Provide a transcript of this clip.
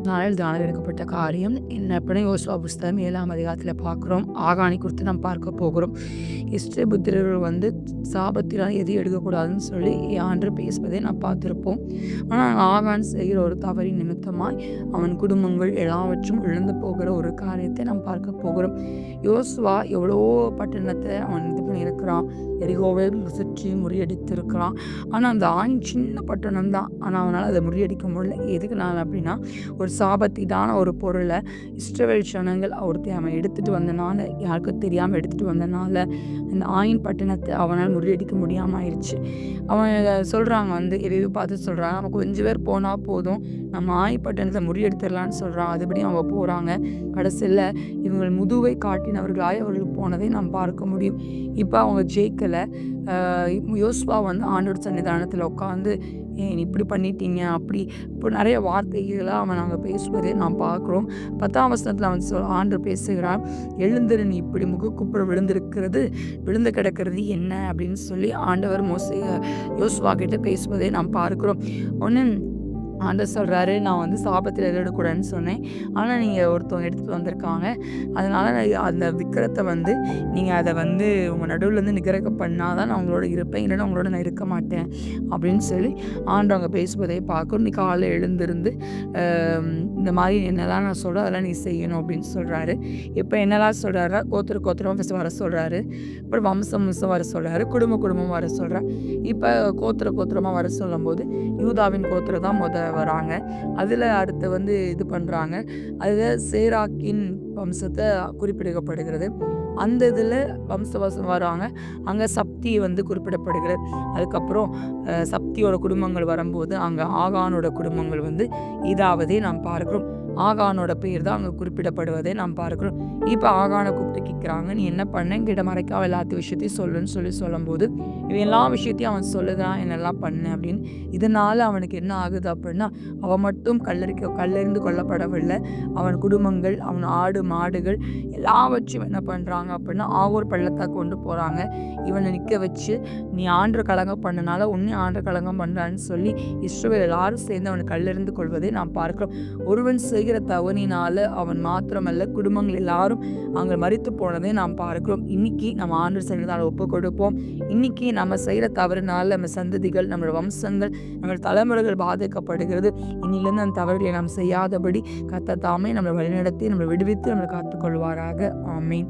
நாளில் தியானம் எடுக்கப்பட்ட காரியம் என்ன அப்படின்னா யோசுவா புஸ்தகம் 7ஆம் அதிகாரத்தில் பார்க்குறோம். ஆகானை குறித்து நாம் பார்க்க போகிறோம். இஸ்ரவேலர்கள் சாபத்தினால் எது எடுக்கக்கூடாதுன்னு சொல்லி ஆண்டு பேசுவதை நாம் பார்த்துருப்போம். ஆனால் ஆகான் செய்கிற ஒரு தவறின் நிமித்தமாய் அவன் குடும்பங்கள் எல்லாவற்றும் இழந்து போகிற ஒரு காரியத்தை நாம் பார்க்க போகிறோம். யோசுவா எவ்வளோ பட்டணத்தை அவன் இது பண்ணியிருக்கிறான், எரிகோவை சுற்றி முறியடித்திருக்கிறான். ஆனால் அந்த சின்ன பட்டணம் தான், ஆனால் அவனால் அதை முறியடிக்க முடியல. எதுக்குனால அப்படின்னா ஒரு சாபத்திதான ஒரு பொருளை இஸ்ரவேல் ஜனங்கள் அவன் எடுத்துகிட்டு வந்தனால, யாருக்கும் தெரியாமல் எடுத்துகிட்டு வந்தனால அந்த ஆயின் பட்டணத்தை அவனால் முறியடிக்க முடியாமல் ஆயிடுச்சு. அவன் சொல்கிறாங்க எதையோ பார்த்து சொல்கிறாங்க, நம்ம கொஞ்சம் பேர் போனால் போதும், நம்ம ஆயின் பட்டணத்தை முறியடித்துடலான்னு சொல்கிறான். அதுபடி அவங்க போகிறாங்க. கடைசியில் இவங்கள் முதுவை காட்டினவர்களாய் அவர்கள் போனதை நாம் பார்க்க முடியும். இப்போ அவங்க ஜெயிக்கலை. யோசுவா ஆண்டவர் சன்னிதானத்தில் உட்காந்து ஏன் இப்படி பண்ணிட்டீங்க அப்படி இப்போ நிறைய வார்த்தைகளை நாங்கள் பேசுவதை நாம் பார்க்குறோம். 10ஆம் வசனத்தில் ஆண்டவர் பேசுகிறார், எழுந்திரு, நீ இப்படி முகக்குப்புற விழுந்து கிடக்கிறது என்ன அப்படின்னு சொல்லி ஆண்டவர் யோசுவா கிட்ட பேசுவதை நாம் பார்க்குறோம். ஒன்று ஆண்டவர் சொல்கிறாரு, நான் சாபத்தில் எழுதக்கூடாதுன்னு சொன்னேன், ஆனால் நீங்கள் ஒருத்தவங்க எடுத்துகிட்டு வந்திருக்காங்க, அதனால் அந்த விக்கிரத்தை நீங்கள் அதை உங்கள் நடுவில் நிகரக்க பண்ணால் தான் நான் உங்களோட இருப்பேன், இல்லைன்னா உங்களோட நான் இருக்க மாட்டேன் அப்படின்னு சொல்லி ஆண்டவங்க பேசுவதை பார்க்கணும். நீ காலையில் எழுந்திருந்து இந்த மாதிரி என்னெல்லாம் நான் சொல்கிறேன் அதெல்லாம் நீ செய்யணும் அப்படின்னு சொல்கிறாரு. இப்போ என்னெல்லாம் சொல்கிறாரா, கோத்திரமாக வர சொல்கிறாரு, அப்புறம் வம்சம் வர சொல்கிறாரு, குடும்பம் வர சொல்கிறார். இப்போ கோத்திரமாக வர சொல்லும்போது யூதாவின் கோத்திரம் தான் வராங்க. அதில் அடுத்து இது பண்ணுறாங்க. அதில் சேராக்கின் வம்சத்தை குறிப்பிடப்படுகிறது. அந்த இதில் வம்சவாசம் வராங்க. அங்கே சப்தி குறிப்பிடப்படுகிறது. அதுக்கப்புறம் சப்தியோட குடும்பங்கள் வரும்போது அங்கே ஆகானோட குடும்பங்கள் இதாவதே நாம் பார்க்குறோம். ஆகானோட பேர் தான் அங்கே குறிப்பிடப்படுவதை நாம் பார்க்குறோம். இப்போ ஆகானை கூப்பிட்டு கேட்குறாங்க, நீ என்ன பண்ண, கிட்ட மறைக்காம எல்லாத்த விஷயத்தையும் சொல்லுன்னு சொல்லும்போது இவன் எல்லா விஷயத்தையும் அவன் சொல்லுதான் என்னெல்லாம் பண்ண அப்படின்னு. இதனால் அவனுக்கு என்ன ஆகுது அப்படின்னா, அவன் மட்டும் கல்லெறிந்து கொல்லப்படவில்லை. அவன் குடும்பங்கள், அவன் ஆடு மாடுகள் எல்லாவற்றையும் என்ன பண்ணுறாங்க அப்படின்னா ஆகூர் பள்ளத்தாக்கு கொண்டு போகிறாங்க. இவனை நிற்க வச்சு, நீ ஆண்டு கலங்கம் பண்ணனால உன்னை ஆண்டு கலங்கம் பண்ணுறான்னு சொல்லி இஸ்ரவேல் எல்லாரும் சேர்ந்து அவனை கல்லெறிந்து கொள்வதை நாம் பார்க்கிறோம். ஒருவன் செய்கிற தவறினால அவன் மாத்திரமல்ல, குடும்பங்கள் எல்லாரும் அங்கே மரித்து போனதை நாம் பார்க்கிறோம். இன்னைக்கு நம்ம ஆண்டு சன்னிதானத்தில் ஒப்பு கொடுப்போம். இன்னைக்கு நம்ம செய்கிற தவறினால நம்ம சந்ததிகள், நம்மளோட வம்சங்கள், நம்ம தலைமுறைகள் பாதிக்கப்படுகிறது. இன்னிலிருந்து அந்த தவறுகளை நாம் செய்யாதபடி கர்த்தர் தாமே நம்மளை வழிநடத்தி நம்மளை விடுவித்து நம்மளை காத்துக்கொள்வாராக. ஆமீன்.